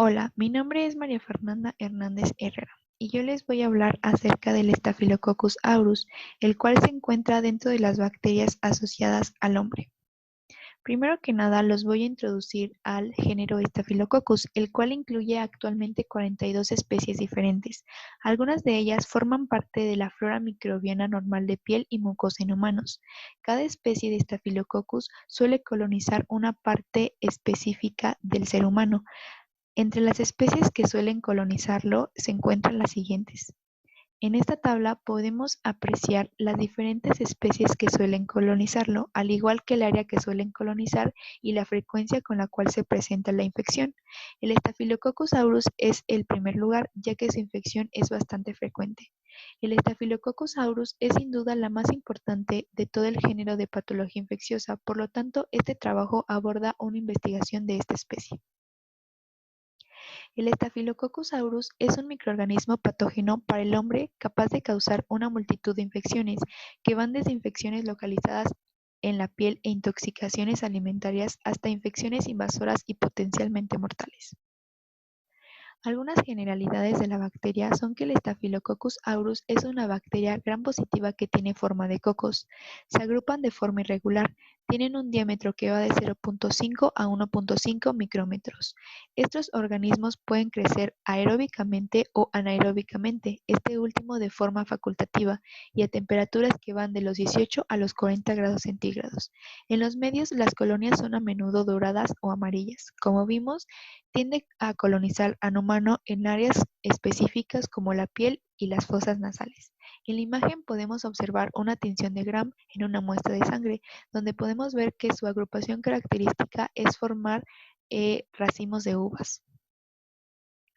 Hola, mi nombre es María Fernanda Hernández Herrera y yo les voy a hablar acerca del Staphylococcus aureus, el cual se encuentra dentro de las bacterias asociadas al hombre. Primero que nada, los voy a introducir al género Staphylococcus, el cual incluye actualmente 42 especies diferentes. Algunas de ellas forman parte de la flora microbiana normal de piel y mucosa en humanos. Cada especie de Staphylococcus suele colonizar una parte específica del ser humano. Entre las especies que suelen colonizarlo se encuentran las siguientes. En esta tabla podemos apreciar las diferentes especies que suelen colonizarlo, al igual que el área que suelen colonizar y la frecuencia con la cual se presenta la infección. El Staphylococcus aureus es el primer lugar, ya que su infección es bastante frecuente. El Staphylococcus aureus es sin duda la más importante de todo el género de patología infecciosa, por lo tanto, este trabajo aborda una investigación de esta especie. El Staphylococcus aureus es un microorganismo patógeno para el hombre capaz de causar una multitud de infecciones, que van desde infecciones localizadas en la piel e intoxicaciones alimentarias hasta infecciones invasoras y potencialmente mortales. Algunas generalidades de la bacteria son que el Staphylococcus aureus es una bacteria gram positiva que tiene forma de cocos. Se agrupan de forma irregular, tienen un diámetro que va de 0.5 a 1.5 micrómetros. Estos organismos pueden crecer aeróbicamente o anaeróbicamente, este último de forma facultativa, y a temperaturas que van de los 18 a los 40 grados centígrados. En los medios, las colonias son a menudo doradas o amarillas. Como vimos, tiende a colonizar al humano en áreas específicas como la piel y las fosas nasales. En la imagen podemos observar una tinción de Gram en una muestra de sangre, donde podemos ver que su agrupación característica es formar racimos de uvas.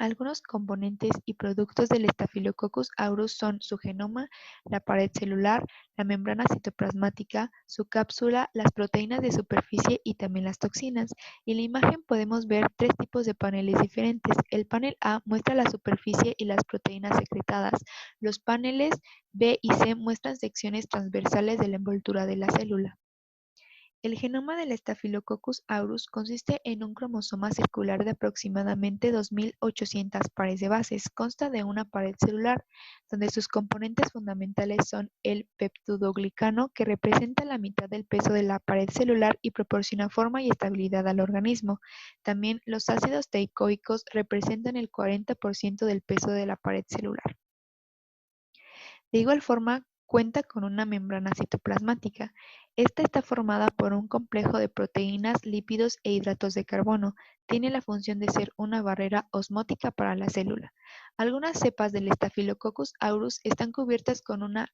Algunos componentes y productos del Staphylococcus aureus son su genoma, la pared celular, la membrana citoplasmática, su cápsula, las proteínas de superficie y también las toxinas. En la imagen podemos ver tres tipos de paneles diferentes. El panel A muestra la superficie y las proteínas secretadas. Los paneles B y C muestran secciones transversales de la envoltura de la célula. El genoma del Staphylococcus aureus consiste en un cromosoma circular de aproximadamente 2.800 pares de bases. Consta de una pared celular, donde sus componentes fundamentales son el peptidoglicano, que representa la mitad del peso de la pared celular y proporciona forma y estabilidad al organismo. También los ácidos teicoicos representan el 40% del peso de la pared celular. De igual forma, cuenta con una membrana citoplasmática. Esta está formada por un complejo de proteínas, lípidos e hidratos de carbono. Tiene la función de ser una barrera osmótica para la célula. Algunas cepas del Staphylococcus aureus están cubiertas con una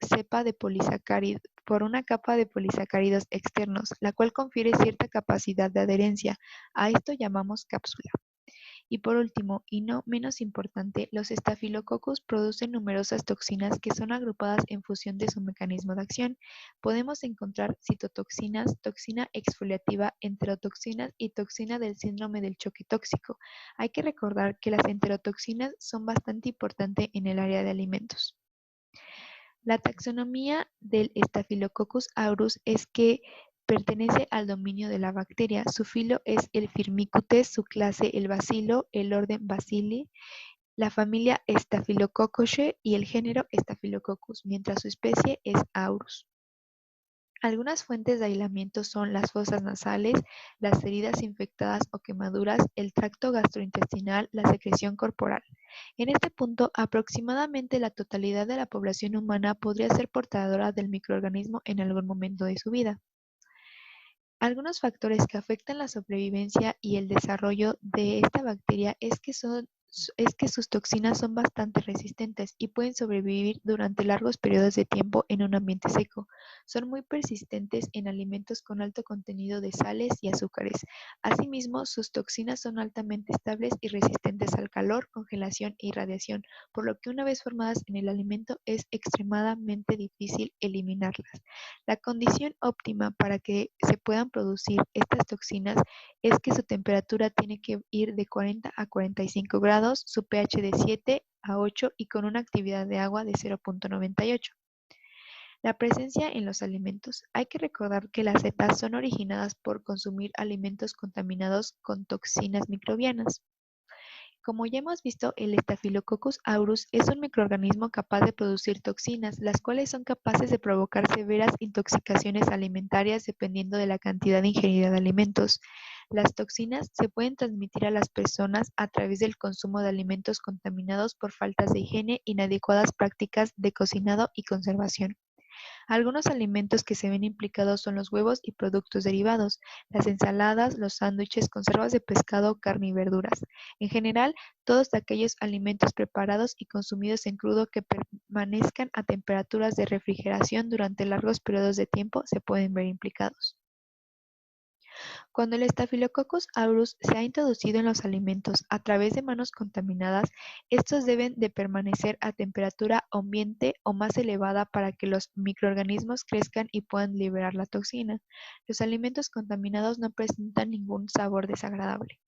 por una capa de polisacáridos externos, la cual confiere cierta capacidad de adherencia. A esto llamamos cápsula. Y por último, y no menos importante, los estafilococos producen numerosas toxinas que son agrupadas en función de su mecanismo de acción. Podemos encontrar citotoxinas, toxina exfoliativa, enterotoxinas y toxina del síndrome del choque tóxico. Hay que recordar que las enterotoxinas son bastante importantes en el área de alimentos. La taxonomía del Staphylococcus aureus es que pertenece al dominio de la bacteria. Su filo es el Firmicutes, su clase el Bacilo, el orden Bacilli, la familia Staphylococcosae y el género Staphylococcus, mientras su especie es Aureus. Algunas fuentes de aislamiento son las fosas nasales, las heridas infectadas o quemaduras, el tracto gastrointestinal, la secreción corporal. En este punto, aproximadamente la totalidad de la población humana podría ser portadora del microorganismo en algún momento de su vida. Algunos factores que afectan la sobrevivencia y el desarrollo de esta bacteria es que sus toxinas son bastante resistentes y pueden sobrevivir durante largos periodos de tiempo en un ambiente seco. Son muy persistentes en alimentos con alto contenido de sales y azúcares. Asimismo, sus toxinas son altamente estables y resistentes al calor, congelación e irradiación, por lo que una vez formadas en el alimento es extremadamente difícil eliminarlas. La condición óptima para que se puedan producir estas toxinas es que su temperatura tiene que ir de 40 a 45 grados, su pH de 7 a 8 y con una actividad de agua de 0.98. La presencia en los alimentos. Hay que recordar que las setas son originadas por consumir alimentos contaminados con toxinas microbianas. Como ya hemos visto, el Staphylococcus aureus es un microorganismo capaz de producir toxinas, las cuales son capaces de provocar severas intoxicaciones alimentarias dependiendo de la cantidad ingerida de alimentos. Las toxinas se pueden transmitir a las personas a través del consumo de alimentos contaminados por faltas de higiene, inadecuadas prácticas de cocinado y conservación. Algunos alimentos que se ven implicados son los huevos y productos derivados, las ensaladas, los sándwiches, conservas de pescado, carne y verduras. En general, todos aquellos alimentos preparados y consumidos en crudo que permanezcan a temperaturas de refrigeración durante largos periodos de tiempo se pueden ver implicados. Cuando el Staphylococcus aureus se ha introducido en los alimentos a través de manos contaminadas, estos deben de permanecer a temperatura ambiente o más elevada para que los microorganismos crezcan y puedan liberar la toxina. Los alimentos contaminados no presentan ningún sabor desagradable.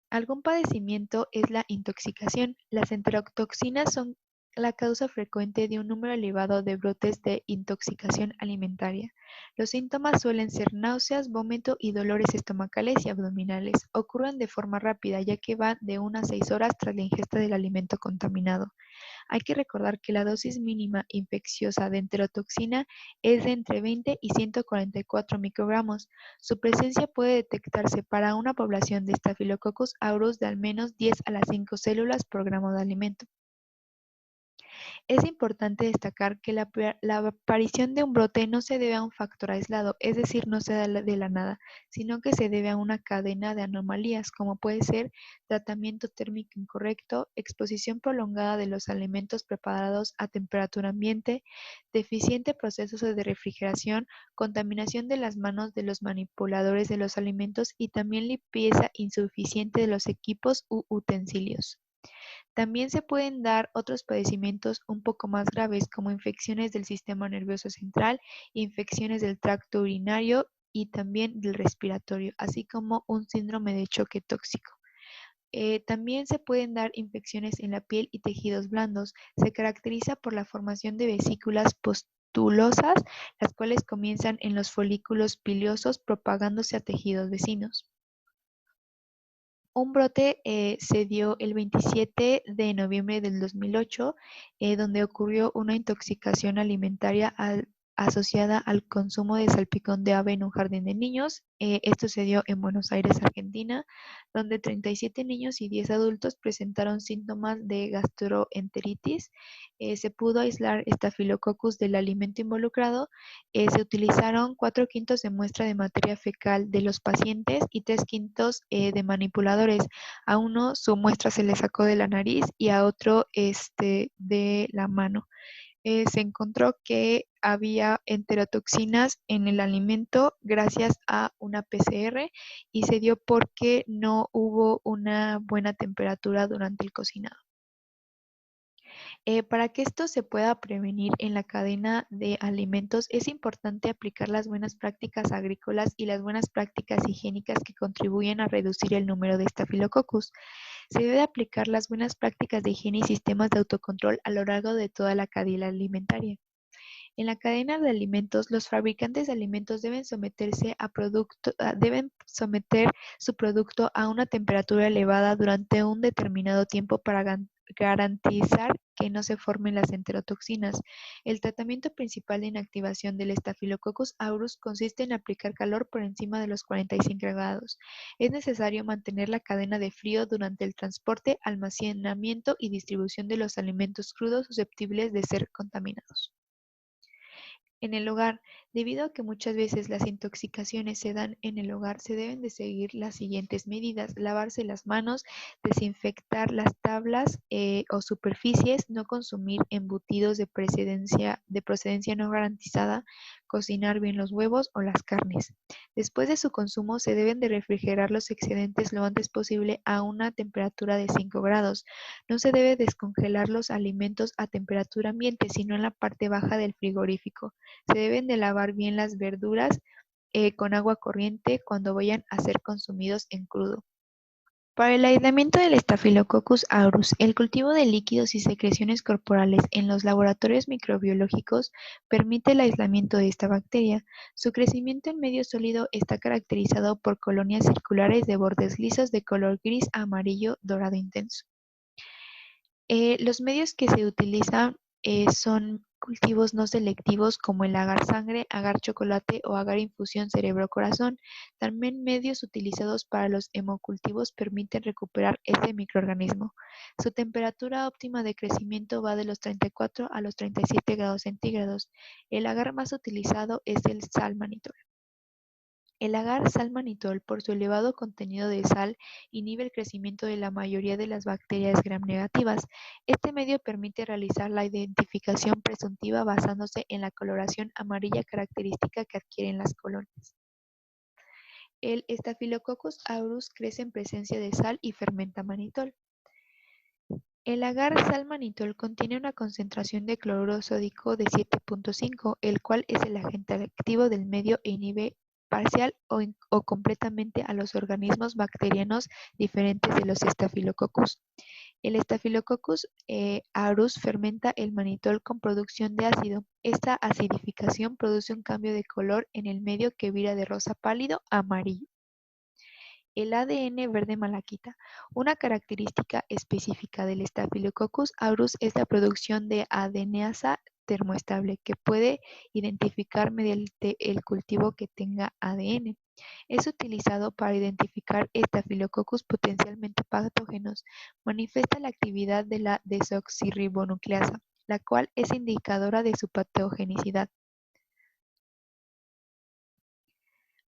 Algún padecimiento es la intoxicación. Las enterotoxinas son la causa frecuente de un número elevado de brotes de intoxicación alimentaria. Los síntomas suelen ser náuseas, vómito y dolores estomacales y abdominales. Ocurren de forma rápida, ya que van de 1 a 6 horas tras la ingesta del alimento contaminado. Hay que recordar que la dosis mínima infecciosa de enterotoxina es de entre 20 y 144 microgramos. Su presencia puede detectarse para una población de Staphylococcus aureus de al menos 10 a las 5 células por gramo de alimento. Es importante destacar que la aparición de un brote no se debe a un factor aislado, es decir, no se da de la nada, sino que se debe a una cadena de anomalías, como puede ser tratamiento térmico incorrecto, exposición prolongada de los alimentos preparados a temperatura ambiente, deficiente procesos de refrigeración, contaminación de las manos de los manipuladores de los alimentos y también limpieza insuficiente de los equipos u utensilios. También se pueden dar otros padecimientos un poco más graves como infecciones del sistema nervioso central, infecciones del tracto urinario y también del respiratorio, así como un síndrome de choque tóxico. También se pueden dar infecciones en la piel y tejidos blandos. Se caracteriza por la formación de vesículas pustulosas, las cuales comienzan en los folículos pilosos propagándose a tejidos vecinos. Un brote se dio el 27 de noviembre del 2008, donde ocurrió una intoxicación alimentaria asociada al consumo de salpicón de ave en un jardín de niños. Esto se dio en Buenos Aires, Argentina, donde 37 niños y 10 adultos presentaron síntomas de gastroenteritis. Se pudo aislar Staphylococcus del alimento involucrado. Se utilizaron 4/5 de muestra de materia fecal de los pacientes y 3/5 de manipuladores. A uno su muestra se le sacó de la nariz y a otro de la mano. Se encontró que había enterotoxinas en el alimento gracias a una PCR y se dio porque no hubo una buena temperatura durante el cocinado. Para que esto se pueda prevenir en la cadena de alimentos, es importante aplicar las buenas prácticas agrícolas y las buenas prácticas higiénicas que contribuyen a reducir el número de estafilococcus. Se debe aplicar las buenas prácticas de higiene y sistemas de autocontrol a lo largo de toda la cadena alimentaria. En la cadena de alimentos, los fabricantes de alimentos deben someter su producto a una temperatura elevada durante un determinado tiempo para garantizar que no se formen las enterotoxinas. El tratamiento principal de inactivación del Staphylococcus aureus consiste en aplicar calor por encima de los 45 grados. Es necesario mantener la cadena de frío durante el transporte, almacenamiento y distribución de los alimentos crudos susceptibles de ser contaminados. En el hogar, debido a que muchas veces las intoxicaciones se dan en el hogar, se deben de seguir las siguientes medidas: lavarse las manos, desinfectar las tablas o superficies, no consumir embutidos de procedencia no garantizada, cocinar bien los huevos o las carnes. Después de su consumo, se deben de refrigerar los excedentes lo antes posible a una temperatura de 5 grados. No se debe descongelar los alimentos a temperatura ambiente, sino en la parte baja del frigorífico. Se deben de lavar bien las verduras con agua corriente cuando vayan a ser consumidos en crudo. Para el aislamiento del Staphylococcus aureus, el cultivo de líquidos y secreciones corporales en los laboratorios microbiológicos permite el aislamiento de esta bacteria. Su crecimiento en medio sólido está caracterizado por colonias circulares de bordes lisos de color gris amarillo dorado intenso. Los medios que se utilizan son cultivos no selectivos como el agar sangre, agar chocolate o agar infusión cerebro-corazón. También medios utilizados para los hemocultivos permiten recuperar este microorganismo. Su temperatura óptima de crecimiento va de los 34 a los 37 grados centígrados. El agar más utilizado es el salmanitol. El agar salmanitol, por su elevado contenido de sal, inhibe el crecimiento de la mayoría de las bacterias gram-negativas. Este medio permite realizar la identificación presuntiva basándose en la coloración amarilla característica que adquieren las colonias. El Staphylococcus aureus crece en presencia de sal y fermenta manitol. El agar salmanitol contiene una concentración de cloruro sódico de 7.5, el cual es el agente activo del medio e inhibe parcial o completamente a los organismos bacterianos diferentes de los Staphylococcus. El Staphylococcus aureus fermenta el manitol con producción de ácido. Esta acidificación produce un cambio de color en el medio que vira de rosa pálido a amarillo. El ADN verde malaquita. Una característica específica del Staphylococcus aureus es la producción de adeneasa termoestable que puede identificar mediante el cultivo que tenga ADN. Es utilizado para identificar estafilococcus potencialmente patógenos. Manifiesta la actividad de la desoxirribonucleasa, la cual es indicadora de su patogenicidad.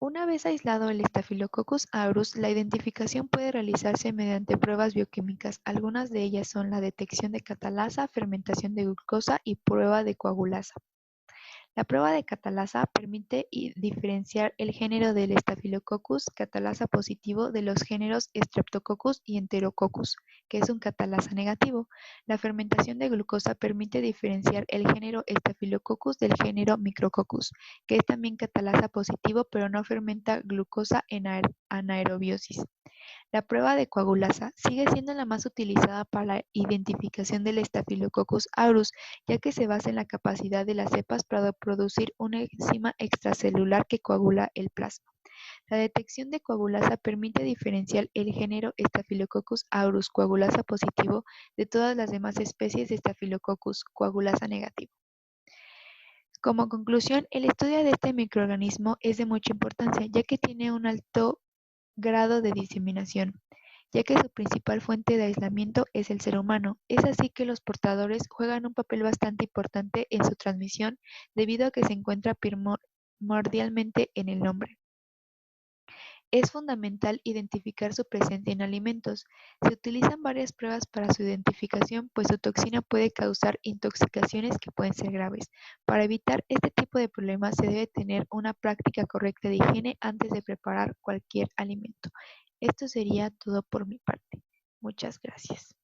Una vez aislado el Staphylococcus aureus, la identificación puede realizarse mediante pruebas bioquímicas. Algunas de ellas son la detección de catalasa, fermentación de glucosa y prueba de coagulasa. La prueba de catalasa permite diferenciar el género del Staphylococcus catalasa positivo de los géneros Streptococcus y Enterococcus, que es un catalasa negativo. La fermentación de glucosa permite diferenciar el género Staphylococcus del género Micrococcus, que es también catalasa positivo pero no fermenta glucosa en anaerobiosis. La prueba de coagulasa sigue siendo la más utilizada para la identificación del Staphylococcus aureus, ya que se basa en la capacidad de las cepas para producir una enzima extracelular que coagula el plasma. La detección de coagulasa permite diferenciar el género Staphylococcus aureus coagulasa positivo de todas las demás especies de Staphylococcus coagulasa negativo. Como conclusión, el estudio de este microorganismo es de mucha importancia, ya que tiene un alto grado de diseminación, ya que su principal fuente de aislamiento es el ser humano. Es así que los portadores juegan un papel bastante importante en su transmisión debido a que se encuentra primordialmente en el nombre. Es fundamental identificar su presencia en alimentos. Se utilizan varias pruebas para su identificación, pues su toxina puede causar intoxicaciones que pueden ser graves. Para evitar este tipo de problemas se debe tener una práctica correcta de higiene antes de preparar cualquier alimento. Esto sería todo por mi parte. Muchas gracias.